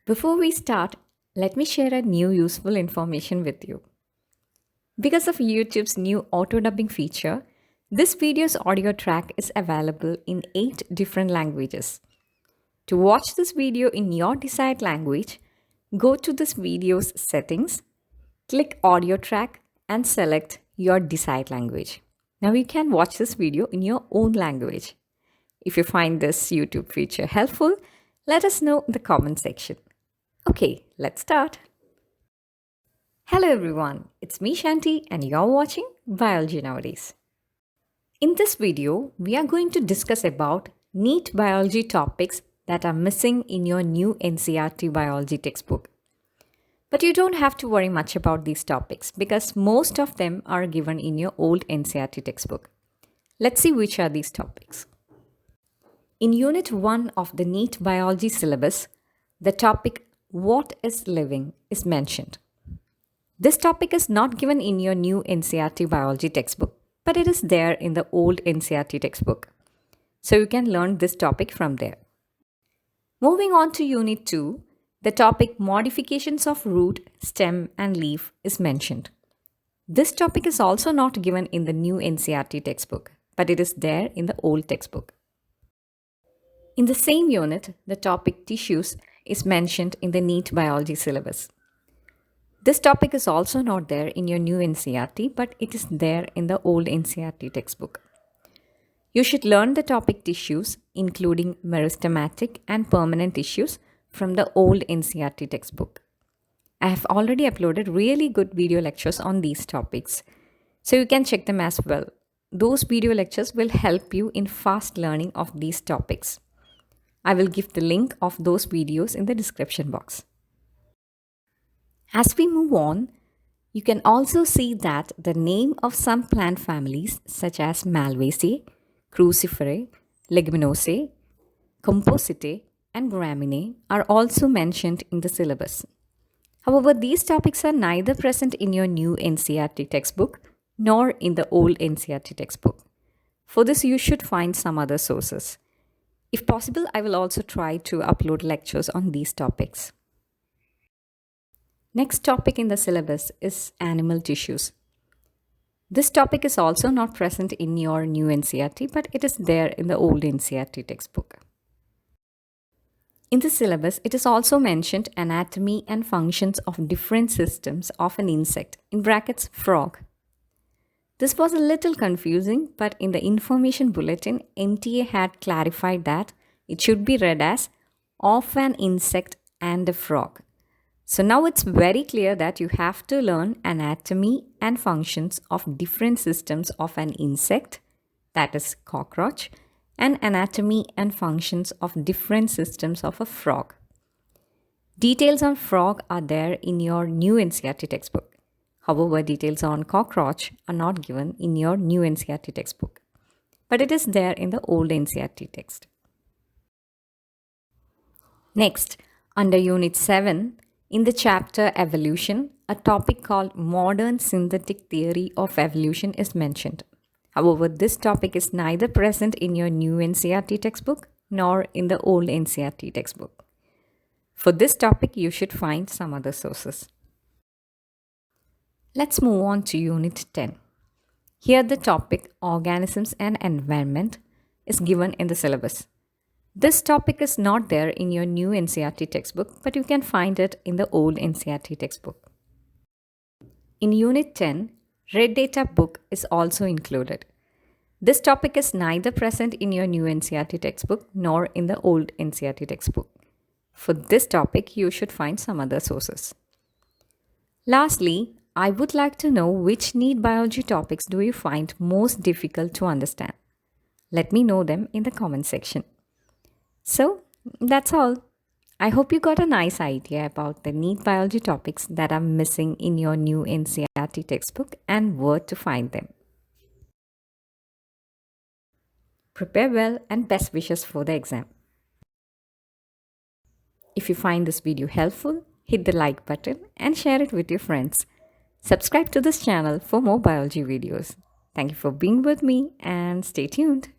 Before we start, let me share a new useful information with you. Because of YouTube's new auto dubbing feature, this video's audio track is available in 8 different languages. To watch this video in your desired language, go to this video's settings, click audio track and select your desired language. Now you can watch this video in your own language. If you find this YouTube feature helpful, let us know in the comment section. Okay, let's start. Hello everyone, it's me Shanti and you're watching Biology Nowadays. In this video, we are going to discuss about NEET Biology topics that are missing in your new NCERT biology textbook. But you don't have to worry much about these topics because most of them are given in your old NCERT textbook. Let's see which are these topics. In Unit 1 of the NEET Biology syllabus, the topic What is Living is mentioned. This topic is not given in your new NCERT biology textbook, but it is there in the old NCERT textbook. So you can learn this topic from there. Moving on to Unit 2, the topic Modifications of Root, Stem and Leaf is mentioned. This topic is also not given in the new NCERT textbook, but it is there in the old textbook. In the same unit, the topic Tissues is mentioned in the NEET biology syllabus. This topic is also not there in your new NCERT, but it is there in the old NCERT textbook. You should learn the topic tissues, including meristematic and permanent tissues, from the old NCERT textbook. I have already uploaded really good video lectures on these topics, so you can check them as well. Those video lectures will help you in fast learning of these topics. I will give the link of those videos in the description box. As we move on, you can also see that the name of some plant families such as Malvaceae, Cruciferae, Leguminosae, Compositae, and Graminae are also mentioned in the syllabus. However, these topics are neither present in your new NCERT textbook nor in the old NCERT textbook. For this, you should find some other sources. If possible, I will also try to upload lectures on these topics. Next topic in the syllabus is animal tissues. This topic is also not present in your new NCERT, but it is there in the old NCERT textbook. In the syllabus, it is also mentioned anatomy and functions of different systems of an insect, in brackets frog. This was a little confusing, but in the information bulletin, NTA had clarified that it should be read as of an insect and a frog. So now it's very clear that you have to learn anatomy and functions of different systems of an insect, that is cockroach, and anatomy and functions of different systems of a frog. Details on frog are there in your new NCERT textbook. However, details on cockroach are not given in your new NCERT textbook, but it is there in the old NCERT text. Next, under Unit 7, in the chapter Evolution, a topic called Modern Synthetic Theory of Evolution is mentioned. However, this topic is neither present in your new NCERT textbook nor in the old NCERT textbook. For this topic, you should find some other sources. Let's move on to Unit 10. Here the topic Organisms and Environment is given in the syllabus. This topic is not there in your new NCERT textbook, but you can find it in the old NCERT textbook. In Unit 10, Red Data book is also included. This topic is neither present in your new NCERT textbook nor in the old NCERT textbook. For this topic, you should find some other sources. Lastly, I would like to know which NEET biology topics do you find most difficult to understand. Let me know them in the comment section. So, that's all. I hope you got a nice idea about the NEET biology topics that are missing in your new NCERT textbook and where to find them. Prepare well and best wishes for the exam. If you find this video helpful, hit the like button and share it with your friends. Subscribe to this channel for more biology videos. Thank you for being with me and stay tuned.